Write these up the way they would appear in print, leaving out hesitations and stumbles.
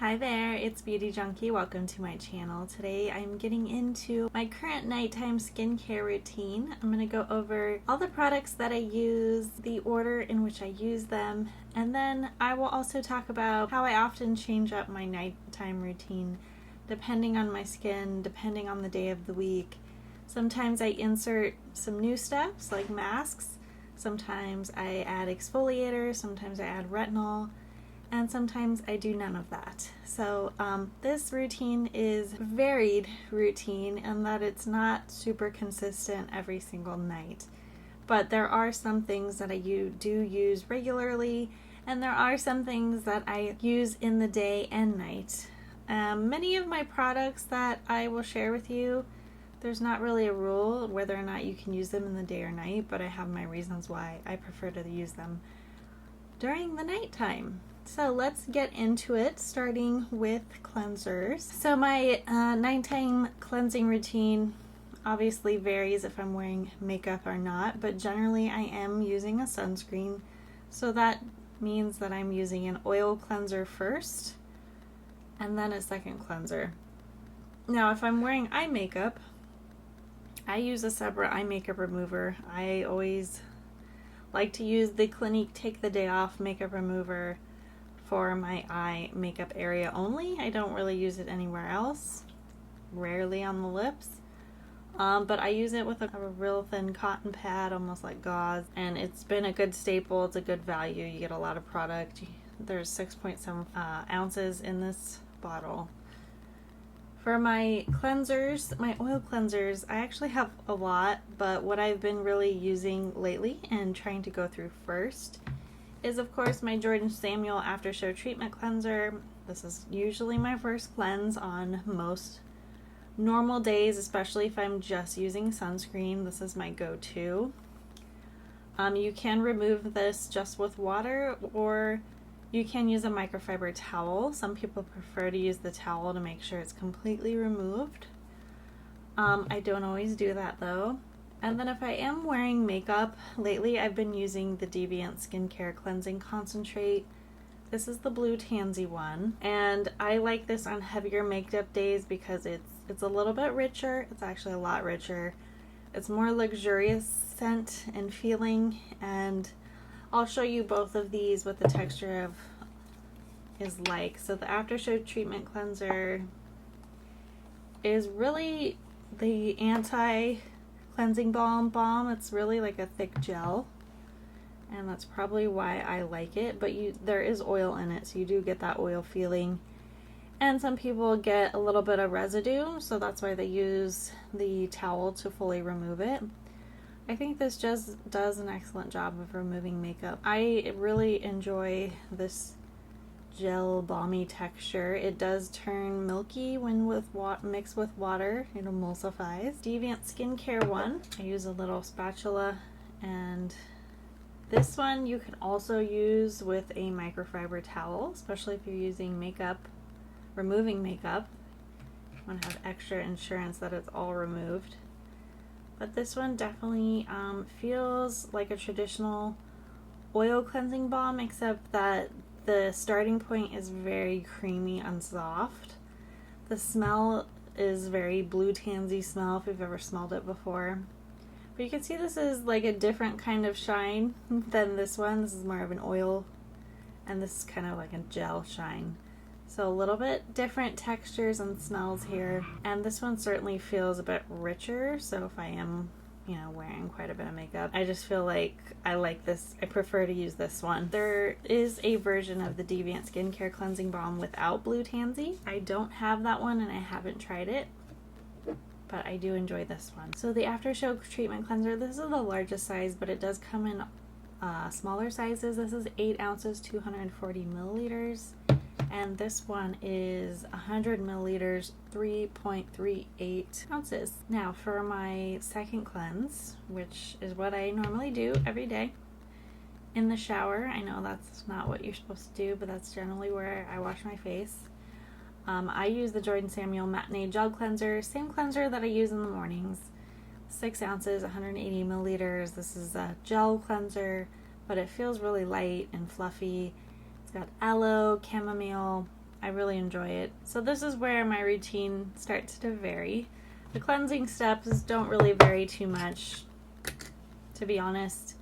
Hi there, it's Beauty Junkie. Welcome to my channel. Today I'm getting into my current nighttime skincare routine. I'm going to go over all the products that I use, the order in which I use them, and then I will also talk about how I often change up my nighttime routine depending on my skin, depending on the day of the week. Sometimes I insert some new steps like masks, sometimes I add exfoliator, sometimes I add retinol, and sometimes I do none of that. So this routine is a varied routine in that it's not super consistent every single night. But there are some things that I do use regularly, and there are some things that I use in the day and night. Many of my products that I will share with you, there's not really a rule whether or not you can use them in the day or night, but I have my reasons why I prefer to use them during the nighttime. So let's get into it, starting with cleansers. So my nighttime cleansing routine obviously varies if I'm wearing makeup or not, but generally I am using a sunscreen. So that means that I'm using an oil cleanser first and then a second cleanser. Now if I'm wearing eye makeup, I use a separate eye makeup remover. I always like to use the Clinique Take the Day Off makeup remover for my eye makeup area only. I don't really use it anywhere else, rarely on the lips, but I use it with a real thin cotton pad, almost like gauze, and it's been a good staple. It's a good value. You get a lot of product. There's 6.7 ounces in this bottle. For my cleansers, my oil cleansers, I actually have a lot, but what I've been really using lately and trying to go through first is of course my Jordan Samuel Aftershow Treatment Cleanser. This is usually my first cleanse on most normal days, especially if I'm just using sunscreen. This is my go-to. You can remove this just with water, or you can use a microfiber towel. Some people prefer to use the towel to make sure it's completely removed. I don't always do that though. And then if I am wearing makeup, lately I've been using the Deviant Skincare Cleansing Concentrate. This is the blue Tansy one, and I like this on heavier makeup days because it's a little bit richer. It's actually a lot richer. It's more luxurious scent and feeling, and I'll show you both of these what the texture of is like. So the Aftershow Treatment Cleanser is really the anti-cleansing balm. It's really like a thick gel, and that's probably why I like it, but there is oil in it, so you do get that oil feeling, and some people get a little bit of residue, so that's why they use the towel to fully remove it. I think this just does an excellent job of removing makeup. I really enjoy this gel balmy texture. It does turn milky when mixed with water. It emulsifies. Deviant Skincare one, I use a little spatula, and this one you can also use with a microfiber towel, especially if you're using makeup, removing makeup. You want to have extra insurance that it's all removed. But this one definitely feels like a traditional oil cleansing balm, except that the starting point is very creamy and soft. The smell is very blue tansy smell if you've ever smelled it before. But you can see this is like a different kind of shine than this one. This is more of an oil, and this is kind of like a gel shine. So a little bit different textures and smells here. And this one certainly feels a bit richer. So if I am, wearing quite a bit of makeup, I just feel like I like this. I prefer to use this one. There is a version of the Deviant Skincare Cleansing Balm without blue tansy. I don't have that one and I haven't tried it, but I do enjoy this one. So the Aftershow Treatment Cleanser, this is the largest size, but it does come in smaller sizes. This is 8 ounces, 240 milliliters. And this one is 100 milliliters, 3.38 ounces. Now for my second cleanse, which is what I normally do every day in the shower. I know that's not what you're supposed to do, but that's generally where I wash my face. I use the Jordan Samuel Matinee Gel Cleanser, same cleanser that I use in the mornings. 6 ounces, 180 milliliters. This is a gel cleanser, but it feels really light and fluffy. It's got aloe, chamomile, I really enjoy it. So this is where my routine starts to vary. The cleansing steps don't really vary too much, to be honest,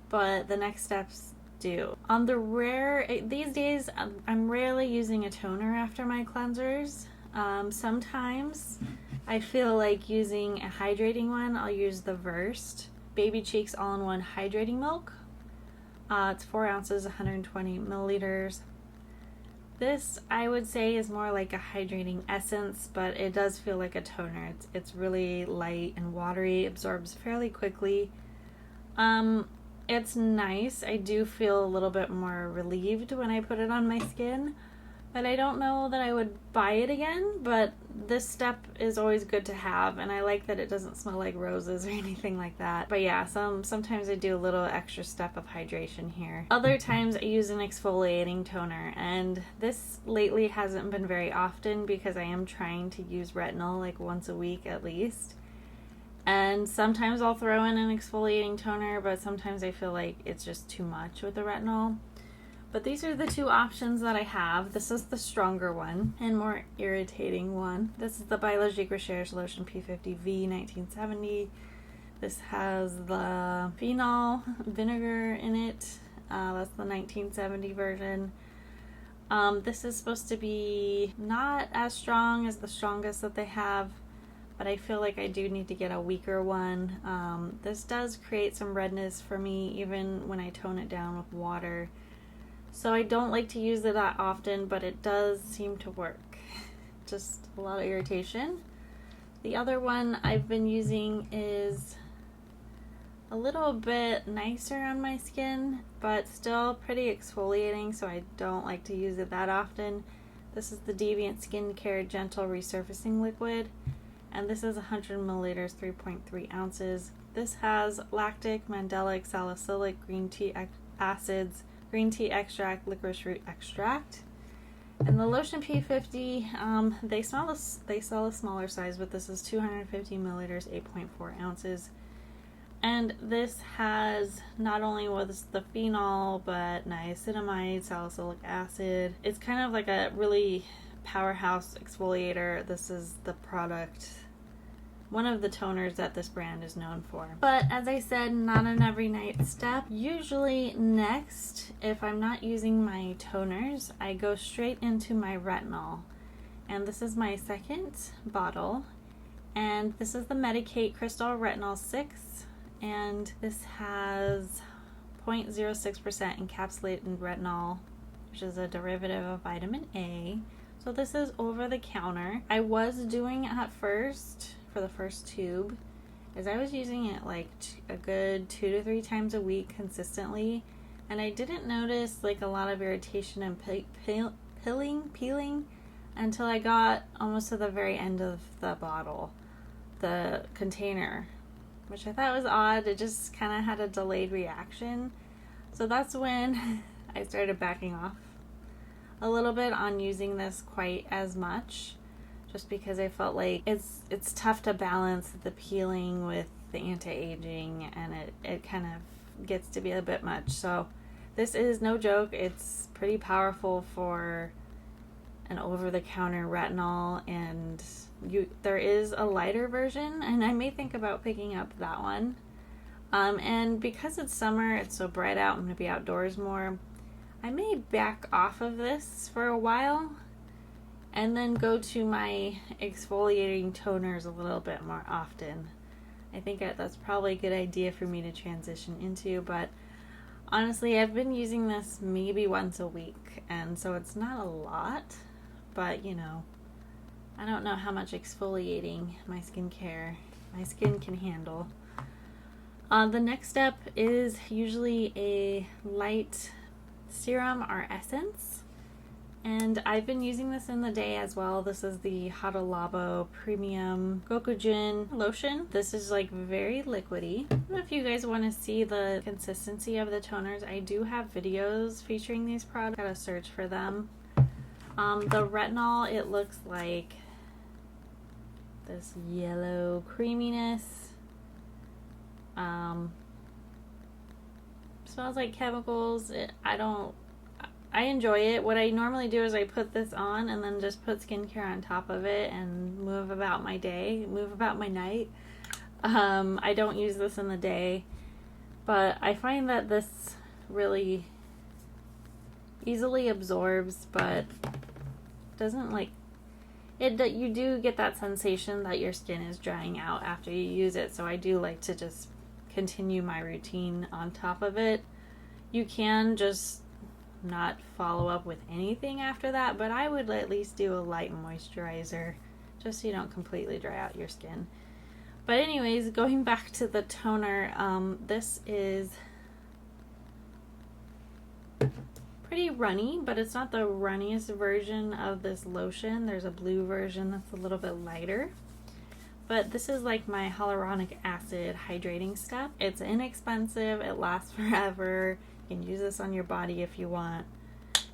but the next steps do. On the these days, I'm rarely using a toner after my cleansers. Sometimes I feel like using a hydrating one. I'll use the Versed Baby Cheeks All-in-One Hydrating Milk. It's 4 ounces, 120 milliliters. This, I would say, is more like a hydrating essence, but it does feel like a toner. It's really light and watery, absorbs fairly quickly. It's nice. I do feel a little bit more relieved when I put it on my skin, but I don't know that I would buy it again, but this step is always good to have, and I like that it doesn't smell like roses or anything like that. But yeah, sometimes I do a little extra step of hydration here. Other times I use an exfoliating toner, and this lately hasn't been very often because I am trying to use retinol like once a week at least. And sometimes I'll throw in an exfoliating toner, but sometimes I feel like it's just too much with the retinol. But these are the two options that I have. This is the stronger one and more irritating one. This is the Biologique Recherche Lotion P50V 1970. This has the phenol vinegar in it. That's the 1970 version. This is supposed to be not as strong as the strongest that they have, but I feel like I do need to get a weaker one. This does create some redness for me even when I tone it down with water. So I don't like to use it that often, but it does seem to work. Just a lot of irritation. The other one I've been using is a little bit nicer on my skin, but still pretty exfoliating, so I don't like to use it that often. This is the Deviant Skincare Gentle Resurfacing Liquid, and this is 100 milliliters, 3.3 ounces. This has lactic, mandelic, salicylic, green tea acids, green tea extract, licorice root extract. And the Lotion P50, they sell a smaller size, but this is 250 milliliters, 8.4 ounces. And this has not only was the phenol, but niacinamide, salicylic acid. It's kind of like a really powerhouse exfoliator. This is the product, one of the toners that this brand is known for. But as I said, not an every night step. Usually next, if I'm not using my toners, I go straight into my retinol. And this is my second bottle. And this is the Medicate Crystal Retinol 6. And this has 0.06% encapsulated retinol, which is a derivative of vitamin A. So this is over the counter. I was doing at first, for the first tube, is I was using it like a good 2 to 3 times a week consistently, and I didn't notice like a lot of irritation and peeling until I got almost to the very end of the bottle, the container, which I thought was odd. It just kind of had a delayed reaction. So that's when I started backing off a little bit on using this quite as much, just because I felt like it's tough to balance the peeling with the anti-aging, and it kind of gets to be a bit much. So this is no joke. It's pretty powerful for an over-the-counter retinol, and there is a lighter version, and I may think about picking up that one. And because it's summer, it's so bright out, I'm going to be outdoors more, I may back off of this for a while and then go to my exfoliating toners a little bit more often. I think that's probably a good idea for me to transition into, but honestly, I've been using this maybe once a week, and so it's not a lot, but you know, I don't know how much exfoliating my skin can handle. The next step is usually a light serum or essence, and I've been using this in the day as well. This is the Hada Labo Premium Gokujyun lotion. This is like very liquidy. I don't know if you guys want to see the consistency of the toners. I do have videos featuring these products. Gotta search for them. The retinol, it looks like this yellow creaminess. Smells like chemicals. I enjoy it. What I normally do is I put this on and then just put skincare on top of it and move about my day, move about my night. I don't use this in the day, but I find that this really easily absorbs, but doesn't like it. You do get that sensation that your skin is drying out after you use it, so I do like to just continue my routine on top of it. You can just not follow up with anything after that, but I would at least do a light moisturizer just so you don't completely dry out your skin. But anyways, going back to the toner, this is pretty runny, but it's not the runniest version of this lotion. There's a blue version that's a little bit lighter, but this is like my hyaluronic acid hydrating stuff. It's inexpensive, it lasts forever. You can use this on your body if you want.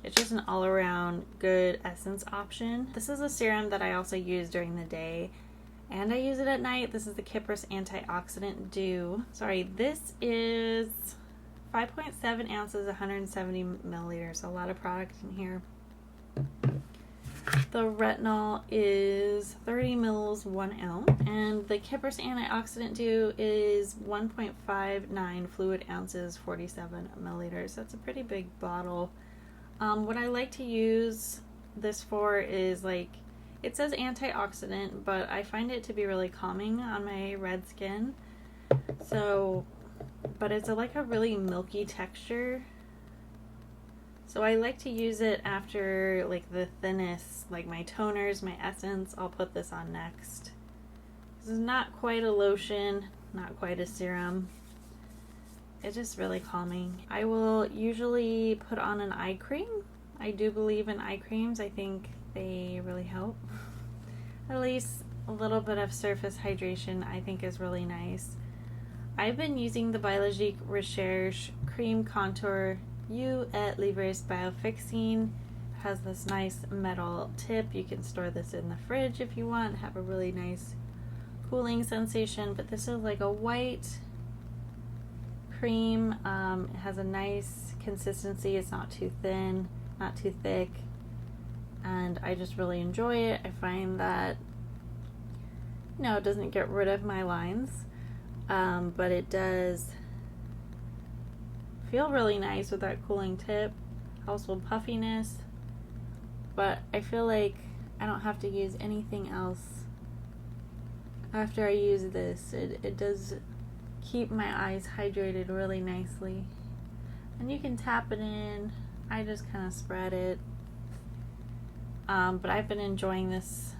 It's just an all-around good essence option. This is a serum that I also use during the day, and I use it at night. This is the Kypris Antioxidant Dew. Sorry, this is 5.7 ounces, 170 milliliters. A lot of product in here. The retinol is 30 mils, 1 ounce, and the Kypris Antioxidant Dew is 1.59 fluid ounces, 47 milliliters. That's a pretty big bottle. What I like to use this for is, like, it says antioxidant, but I find it to be really calming on my red skin. So, but it's like a really milky texture. So I like to use it after like the thinnest, like my toners, my essence. I'll put this on next. This is not quite a lotion, not quite a serum. It's just really calming. I will usually put on an eye cream. I do believe in eye creams. I think they really help. At least a little bit of surface hydration I think is really nice. I've been using the Biologique Recherche Cream Contour You at LEVRES BIOFIXINE. It has this nice metal tip. You can store this in the fridge if you want, have a really nice cooling sensation, but this is like a white cream. It has a nice consistency. It's not too thin, not too thick, and I just really enjoy it. I find that, you know, it doesn't get rid of my lines, but it does feel really nice with that cooling tip. Also puffiness, but I feel like I don't have to use anything else after I use this. It does keep my eyes hydrated really nicely, and you can tap it in. I just kind of spread it, but I've been enjoying this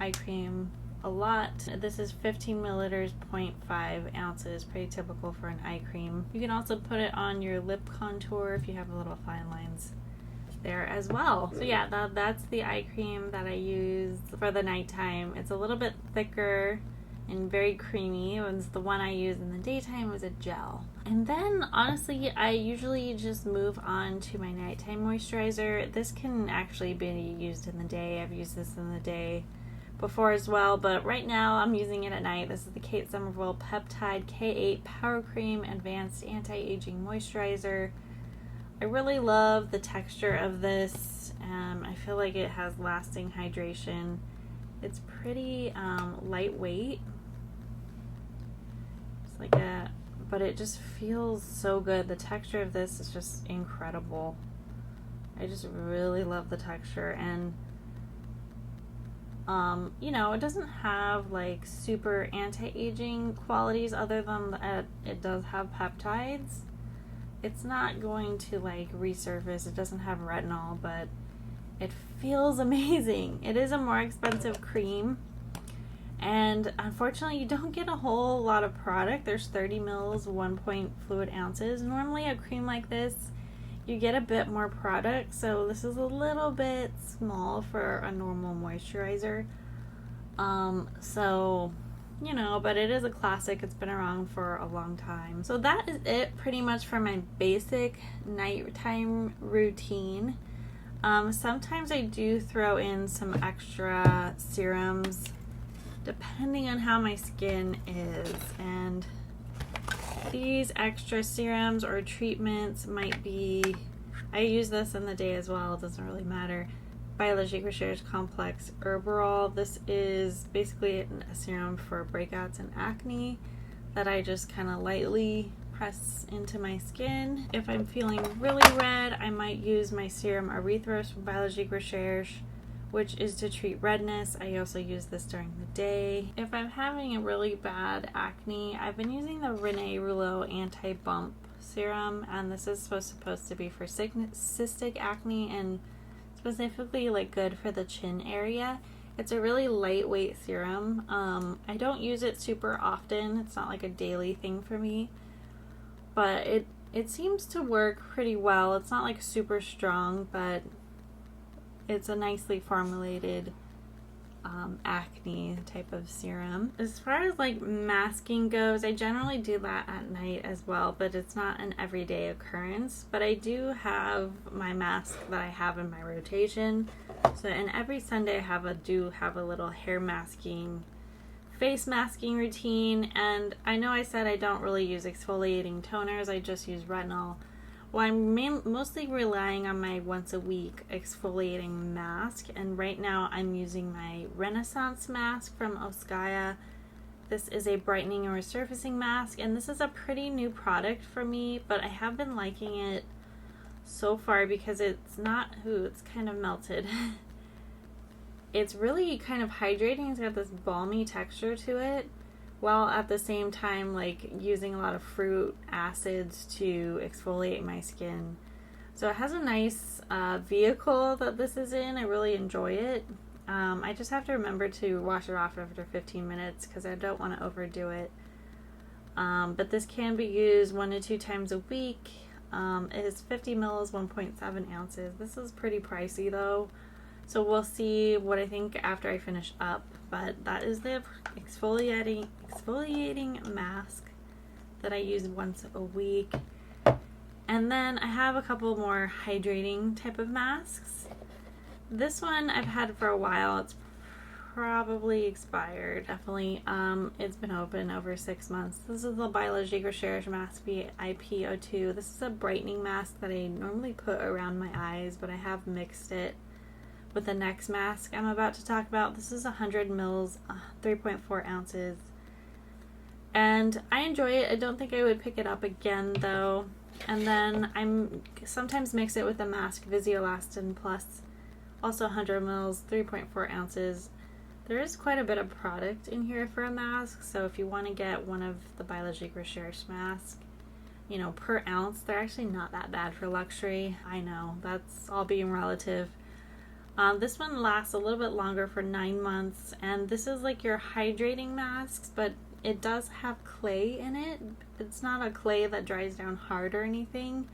eye cream a lot. This is 15 milliliters, 0.5 ounces, pretty typical for an eye cream. You can also put it on your lip contour if you have little fine lines there as well. So yeah, that's the eye cream that I use for the nighttime. It's a little bit thicker and very creamy. The one I use in the daytime was a gel. And then honestly, I usually just move on to my nighttime moisturizer. This can actually be used in the day. I've used this in the day before as well, but right now I'm using it at night. This is the Sommerville Peptide K8 Power Cream Advanced Anti-Aging Moisturizer. I really love the texture of this. I feel like it has lasting hydration. It's pretty lightweight. It's like but it just feels so good. The texture of this is just incredible. I just really love the texture, and you know, it doesn't have like super anti-aging qualities other than that it does have peptides. It's not going to like resurface. It doesn't have retinol, but it feels amazing. It is a more expensive cream, and unfortunately you don't get a whole lot of product. There's 30 mils, 1 fluid ounces. Normally a cream like this you get a bit more product, so this is a little bit small for a normal moisturizer. So, you know, but it is a classic. It's been around for a long time. So that is it pretty much for my basic nighttime routine. Sometimes I do throw in some extra serums depending on how my skin is, and these extra serums or treatments might be I use this in the day as well, it doesn't really matter. Biologique Recherche Complexe Iribiol. This is basically a serum for breakouts and acne that I just kind of lightly press into my skin. If I'm feeling really red, I might use my serum Erythros from Biologique Recherche, which is to treat redness. I also use this during the day. If I'm having a really bad acne, I've been using the Renee Rouleau anti-bump serum, and this is supposed to be for cystic acne and specifically like good for the chin area. It's a really lightweight serum. I don't use it super often. It's not like a daily thing for me, but it seems to work pretty well. It's not like super strong, but it's a nicely formulated acne type of serum. As far as like masking goes, I generally do that at night as well, but it's not an everyday occurrence. But I do have my mask that I have in my rotation. So, and every Sunday I do have a little hair masking, face masking routine. And I know I said I don't really use exfoliating toners, I just use retinol. Well, I'm mostly relying on my once a week exfoliating mask, and right now I'm using my Renaissance mask from Oskia. This is a brightening and resurfacing mask, and this is a pretty new product for me, but I have been liking it so far because it's not, it's kind of melted. It's really kind of hydrating. It's got this balmy texture to it, while at the same time like using a lot of fruit acids to exfoliate my skin. So it has a nice vehicle that this is in. I really enjoy it. I just have to remember to wash it off after 15 minutes because I don't want to overdo it. But this can be used 1 to 2 times a week. It is 50 mils, 1.7 ounces. This is pretty pricey though, so we'll see what I think after I finish up. But that is the exfoliating mask that I use once a week. And then I have a couple more hydrating type of masks. This one I've had for a while. It's probably expired. Definitely. It's been open over 6 months. This is the Biologique Recherche Mask IP02. This is a brightening mask that I normally put around my eyes, but I have mixed it with the next mask I'm about to talk about. This is 100 mils, 3.4 ounces. And I enjoy it. I don't think I would pick it up again though. And then I'm sometimes mix it with the mask Visolastine Plus, also 100 mils, 3.4 ounces. There is quite a bit of product in here for a mask, so if you want to get one of the Biologique Recherche masks, you know, per ounce, they're actually not that bad for luxury. I know, that's all being relative. This one lasts a little bit longer for 9 months, and this is like your hydrating masks, but it does have clay in it. It's not a clay that dries down hard or anything,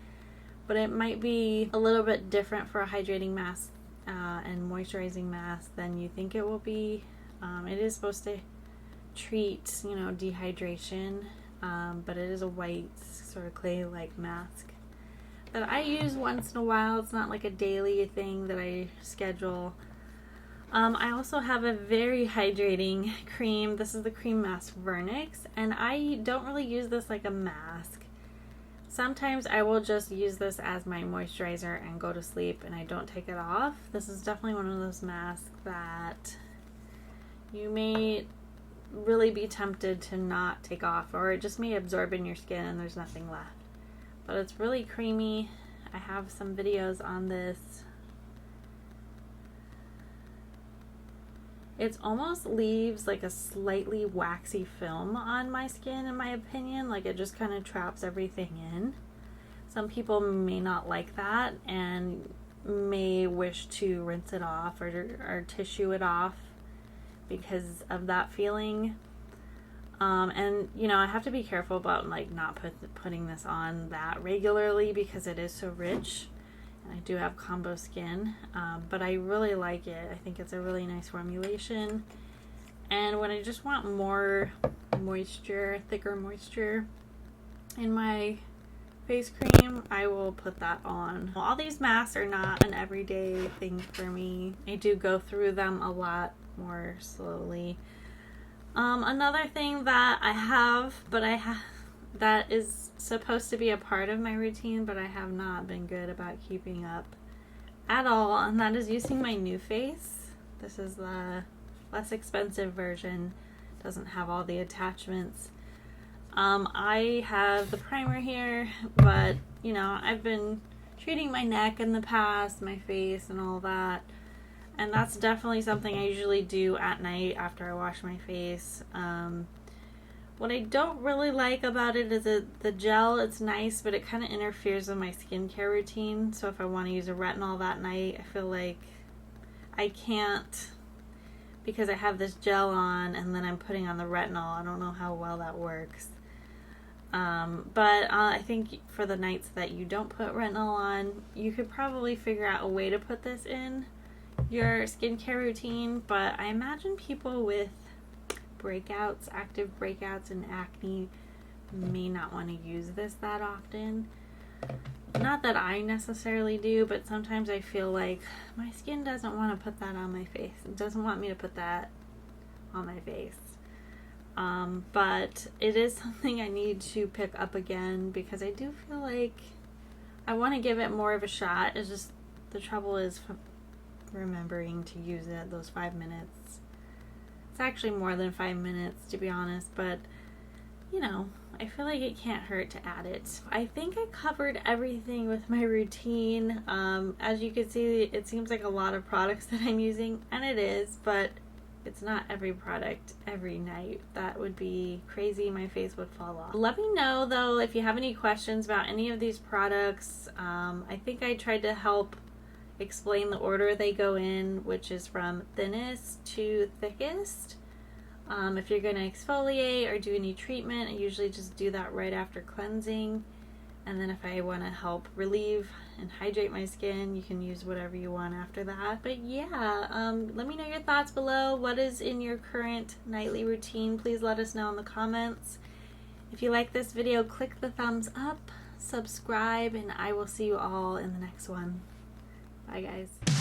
but it might be a little bit different for a hydrating mask and moisturizing mask than you think it will be. It is supposed to treat, you know, dehydration, but it is a white sort of clay-like mask that I use once in a while. It's not like a daily thing that I schedule. I also have a very hydrating cream. This is the cream mask Vernix, and I don't really use this like a mask. Sometimes I will just use this as my moisturizer and go to sleep and I don't take it off. This is definitely one of those masks that you may really be tempted to not take off, or it just may absorb in your skin and there's nothing left. But it's really creamy. I have some videos on this. It almost leaves like a slightly waxy film on my skin, in my opinion. Like it just kind of traps everything in. Some people may not like that and may wish to rinse it off or tissue it off because of that feeling. And you know, I have to be careful about like not putting this on that regularly because it is so rich. I do have combo skin, but I really like it. I think it's a really nice formulation. And when I just want more moisture, thicker moisture in my face cream, I will put that on. All these masks are not an everyday thing for me. I do go through them a lot more slowly. Another thing that I have, but that is supposed to be a part of my routine, but I have not been good about keeping up at all, and that is using my NuFace. This is the less expensive version, doesn't have all the attachments. I have the primer here, but you know, I've been treating my neck in the past, my face and all that, and that's definitely something I usually do at night after I wash my face. What I don't really like about it is the gel. It's nice, but it kind of interferes with my skincare routine. So if I want to use a retinol that night, I feel like I can't, because I have this gel on and then I'm putting on the retinol. I don't know how well that works. But I think for the nights that you don't put retinol on, you could probably figure out a way to put this in your skincare routine. But I imagine people with breakouts, active breakouts and acne may not want to use this that often. Not that I necessarily do, but sometimes I feel like my skin doesn't want to put that on my face. It doesn't want me to put that on my face. But it is something I need to pick up again because I do feel like I want to give it more of a shot. It's just the trouble is remembering to use it those 5 minutes. It's actually more than 5 minutes, to be honest, but you know, I feel like it can't hurt to add it. I think I covered everything with my routine. As you can see, it seems like a lot of products that I'm using, and it is, but it's not every product every night. That would be crazy. My face would fall off. Let me know, though, if you have any questions about any of these products. I think I tried to help explain the order they go in, which is from thinnest to thickest. If you're going to exfoliate or do any treatment, I usually just do that right after cleansing. And then if I want to help relieve and hydrate my skin, you can use whatever you want after that. But yeah, let me know your thoughts below. What is in your current nightly routine? Please let us know in the comments. If you like this video, click the thumbs up, subscribe, and I will see you all in the next one. Bye guys.